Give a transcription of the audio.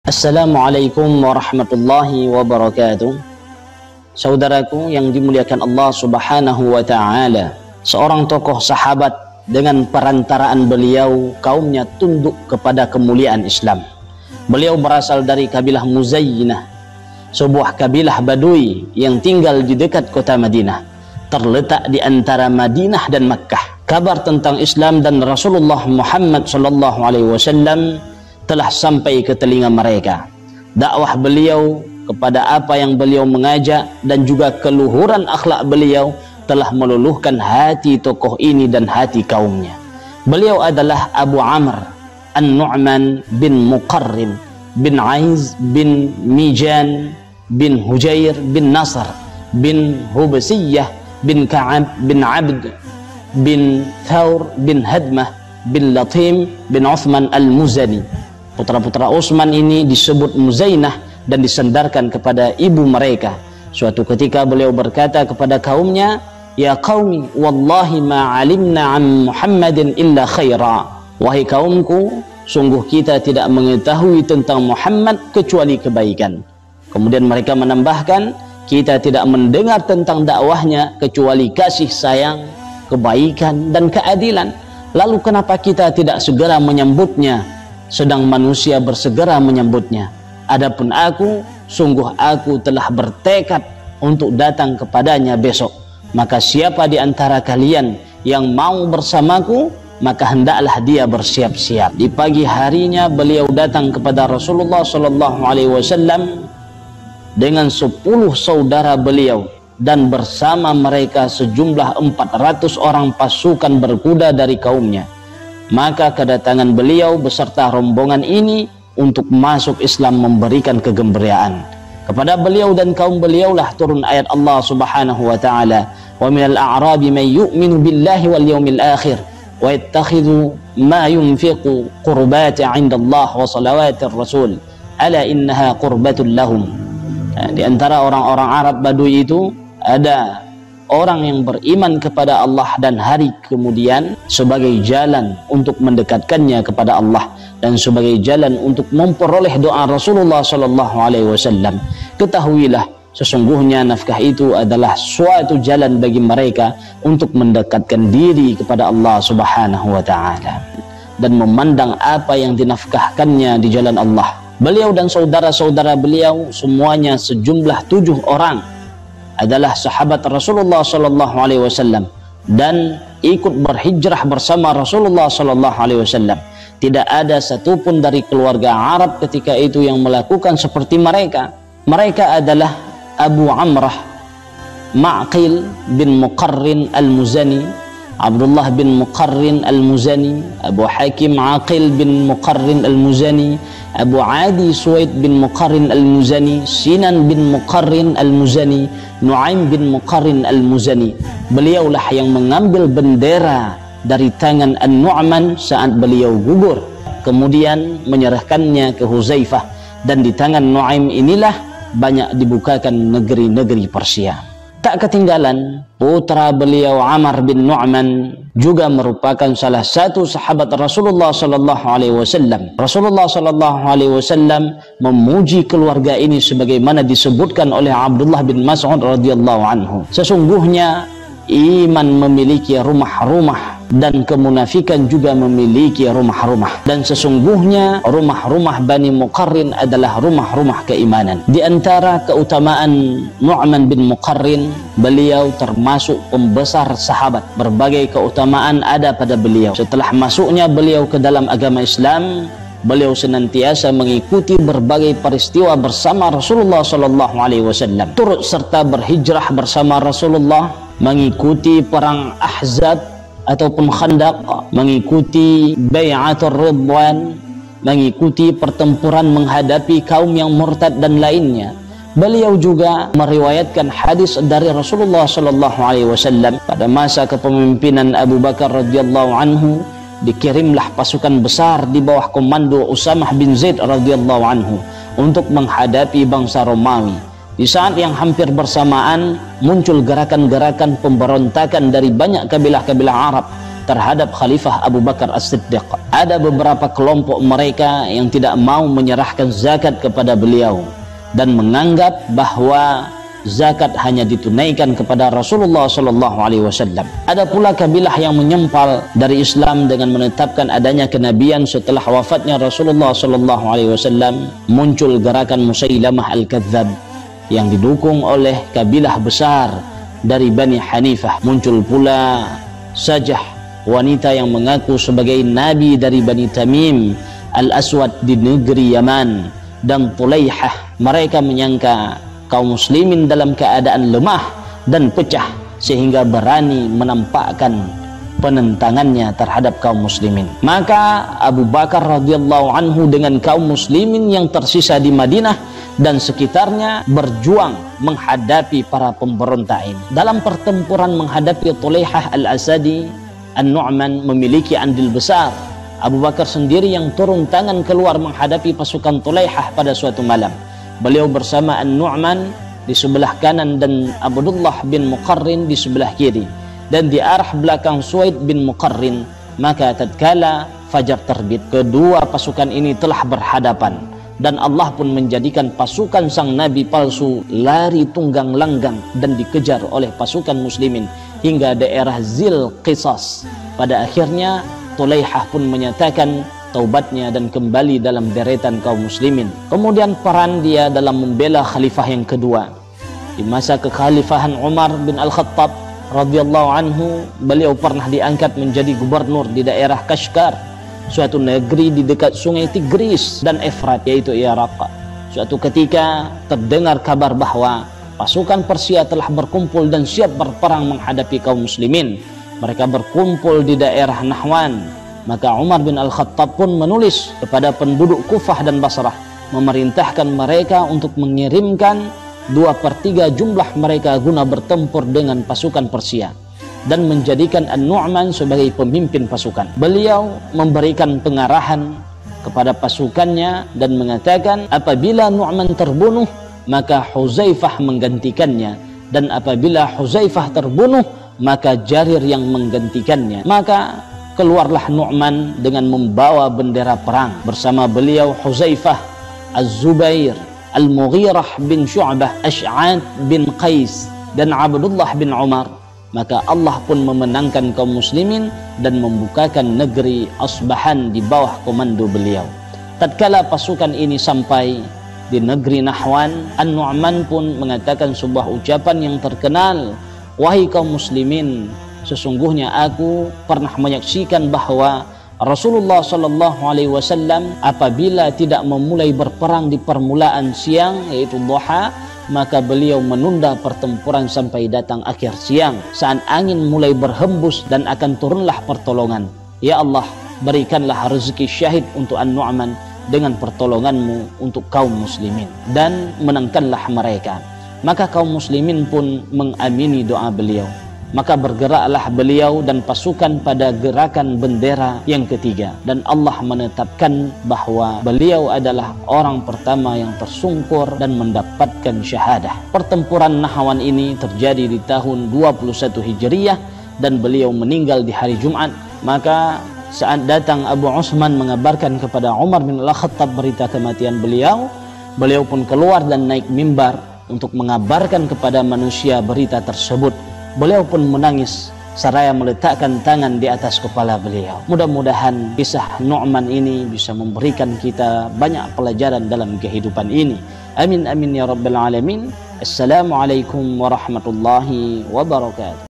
Assalamualaikum warahmatullahi wabarakatuh. Saudaraku yang dimuliakan Allah subhanahu wa ta'ala, seorang tokoh sahabat dengan perantaraan beliau kaumnya tunduk kepada kemuliaan Islam. Beliau berasal dari kabilah Muzayyinah, sebuah kabilah Badui yang tinggal di dekat kota Madinah, terletak di antara Madinah dan Makkah. Kabar tentang Islam dan Rasulullah Muhammad SAW telah sampai ke telinga mereka. Dakwah beliau kepada apa yang beliau mengajak dan juga keluhuran akhlak beliau telah meluluhkan hati tokoh ini dan hati kaumnya. Beliau adalah Abu Amr An-Nu'man bin Muqarrin bin Aiz bin Mijan bin Hujair bin Nasr bin Hubasiyah bin Ka'ab bin Abd bin Thawr bin Hadmah bin Latim bin Uthman Al-Muzani. Putra-putra Utsman ini disebut Muzainah dan disandarkan kepada ibu mereka. Suatu ketika beliau berkata kepada kaumnya, "Ya qaumi, wallahi ma alimna an Muhammadin illa khaira." Wahai kaumku, sungguh kita tidak mengetahui tentang Muhammad kecuali kebaikan. Kemudian mereka menambahkan, kita tidak mendengar tentang dakwahnya kecuali kasih sayang, kebaikan dan keadilan. Lalu kenapa kita tidak segera menyambutnya, sedang manusia bersegera menyambutnya? Adapun aku, sungguh aku telah bertekad untuk datang kepadanya besok. Maka siapa di antara kalian yang mau bersamaku, maka hendaklah dia bersiap-siap. Di pagi harinya beliau datang kepada Rasulullah SAW dengan 10 saudara beliau, dan bersama mereka sejumlah 400 orang pasukan berkuda dari kaumnya. Maka kedatangan beliau beserta rombongan ini untuk masuk Islam memberikan kegembiraan. Kepada beliau dan kaum beliaulah turun ayat Allah Subhanahu wa taala, "Wa minal a'rabi man yu'minu billahi wal yawmil akhir wa yattakhidhu ma yunfiqu qurbati 'inda Allah wa salawatir rasul ala innaha qurbatul lahum." Di antara orang-orang Arab Badui itu ada orang yang beriman kepada Allah dan hari kemudian sebagai jalan untuk mendekatkannya kepada Allah dan sebagai jalan untuk memperoleh doa Rasulullah SAW. Ketahuilah, sesungguhnya nafkah itu adalah suatu jalan bagi mereka untuk mendekatkan diri kepada Allah Subhanahu wa ta'ala dan memandang apa yang dinafkahkannya di jalan Allah. Beliau dan saudara-saudara beliau semuanya sejumlah 7 orang adalah sahabat Rasulullah SAW dan ikut berhijrah bersama Rasulullah SAW. Tidak ada satupun dari keluarga Arab ketika itu yang melakukan seperti mereka. Mereka adalah Abu Amrah Ma'qil bin Muqarrin Al-Muzani, Abdullah bin Muqarrin Al-Muzani, Abu Hakim Aqil bin Muqarrin Al-Muzani, Abu Adi Suwaid bin Muqarrin Al-Muzani, Sinan bin Muqarrin Al-Muzani, Nuaim bin Muqarrin Al-Muzani. Beliaulah yang mengambil bendera dari tangan An-Nu'man saat beliau gugur, kemudian menyerahkannya ke Huzaifah, dan di tangan Nuaim inilah banyak dibukakan negeri-negeri Persia. Tak ketinggalan, putra beliau Amr bin Nu'man juga merupakan salah satu sahabat Rasulullah SAW. Rasulullah SAW memuji keluarga ini sebagaimana disebutkan oleh Abdullah bin Mas'ud radhiyallahu anhu. Sesungguhnya iman memiliki rumah-rumah dan kemunafikan juga memiliki rumah-rumah, dan sesungguhnya rumah-rumah Bani Muqarrin adalah rumah-rumah keimanan. Di antara keutamaan Nu'man bin Muqarrin, beliau termasuk pembesar sahabat. Berbagai keutamaan ada pada beliau. Setelah masuknya beliau ke dalam agama Islam, beliau senantiasa mengikuti berbagai peristiwa bersama Rasulullah SAW, turut serta berhijrah bersama Rasulullah, mengikuti perang Ahzab ataupun Khandaq, mengikuti Bai'atul Ridwan, mengikuti pertempuran menghadapi kaum yang murtad dan lainnya. Beliau juga meriwayatkan hadis dari Rasulullah SAW. Pada masa kepemimpinan Abu Bakar radhiyallahu anhu, dikirimlah pasukan besar di bawah komando Usamah bin Zaid radhiyallahu anhu untuk menghadapi bangsa Romawi. Di saat yang hampir bersamaan muncul gerakan-gerakan pemberontakan dari banyak kabilah-kabilah Arab terhadap Khalifah Abu Bakar As-Siddiq. Ada beberapa kelompok mereka yang tidak mau menyerahkan zakat kepada beliau dan menganggap bahwa zakat hanya ditunaikan kepada Rasulullah SAW. Ada pula kabilah yang menyempal dari Islam dengan menetapkan adanya kenabian setelah wafatnya Rasulullah SAW. Muncul gerakan Musailamah Al-Kadzab yang didukung oleh kabilah besar dari Bani Hanifah. Muncul pula Sajah, wanita yang mengaku sebagai nabi dari Bani Tamim Al-Aswad di negeri Yaman, dan Tulaihah. Mereka menyangka kaum muslimin dalam keadaan lemah dan pecah sehingga berani menampakkan penentangannya terhadap kaum muslimin. Maka Abu Bakar radhiyallahu anhu dengan kaum muslimin yang tersisa di Madinah dan sekitarnya berjuang menghadapi para pemberontak ini. Dalam pertempuran menghadapi Tulaihah Al-Asadi, An-Nu'man memiliki andil besar. Abu Bakar sendiri yang turun tangan keluar menghadapi pasukan Tulaihah pada suatu malam. Beliau bersama An-Nu'man di sebelah kanan dan Abdullah bin Muqarrin di sebelah kiri, dan di arah belakang Suaid bin Muqarrin. Maka tatkala fajar terbit, kedua pasukan ini telah berhadapan, dan Allah pun menjadikan pasukan sang nabi palsu lari tunggang langgang dan dikejar oleh pasukan muslimin hingga daerah Zil Qisas. Pada akhirnya Tulaihah pun menyatakan taubatnya dan kembali dalam deretan kaum muslimin. Kemudian peran dia dalam membela khalifah yang kedua. Di masa kekhalifahan Umar bin Al-Khattab radhiyallahu anhu, beliau pernah diangkat menjadi gubernur di daerah Kashgar, suatu negeri di dekat sungai Tigris dan Efrat, yaitu Iraq. Suatu ketika terdengar kabar bahwa pasukan Persia telah berkumpul dan siap berperang menghadapi kaum muslimin. Mereka berkumpul di daerah Nahwan. Maka Umar bin Al-Khattab pun menulis kepada penduduk Kufah dan Basrah, memerintahkan mereka untuk mengirimkan 2/3 jumlah mereka guna bertempur dengan pasukan Persia, dan menjadikan An-Nu'man sebagai pemimpin pasukan. Beliau memberikan pengarahan kepada pasukannya dan mengatakan, apabila Nu'man terbunuh maka Huzaifah menggantikannya, dan apabila Huzaifah terbunuh maka Jarir yang menggantikannya. Maka keluarlah Nu'man dengan membawa bendera perang. Bersama beliau Huzaifah, Az-Zubair, Al-Mughirah bin Syu'bah, Ash'ad bin Qais, dan Abdullah bin Umar. Maka Allah pun memenangkan kaum muslimin dan membukakan negeri Asbahan di bawah komando beliau. Tatkala pasukan ini sampai di negeri Nahwan, An-Nu'man pun mengatakan sebuah ucapan yang terkenal, wahai kaum muslimin, sesungguhnya aku pernah menyaksikan bahwa Rasulullah SAW apabila tidak memulai berperang di permulaan siang, yaitu duha, maka beliau menunda pertempuran sampai datang akhir siang, saat angin mulai berhembus dan akan turunlah pertolongan. Ya Allah, berikanlah rezeki syahid untuk An-Nu'man dengan pertolonganmu untuk kaum muslimin, dan menangkanlah mereka. Maka kaum muslimin pun mengamini doa beliau. Maka bergeraklah beliau dan pasukan pada gerakan bendera yang ketiga, dan Allah menetapkan bahwa beliau adalah orang pertama yang tersungkur dan mendapatkan syahadah. Pertempuran Nahwan ini terjadi di tahun 21 Hijriyah dan beliau meninggal di hari Jumat. Maka saat datang Abu Utsman mengabarkan kepada Umar bin Al-Khattab berita kematian beliau, beliau pun keluar dan naik mimbar untuk mengabarkan kepada manusia berita tersebut. Beliau pun menangis seraya meletakkan tangan di atas kepala beliau. Mudah-mudahan kisah Nu'man ini bisa memberikan kita banyak pelajaran dalam kehidupan ini. Amin amin ya rabbal alamin. Assalamualaikum warahmatullahi wabarakatuh.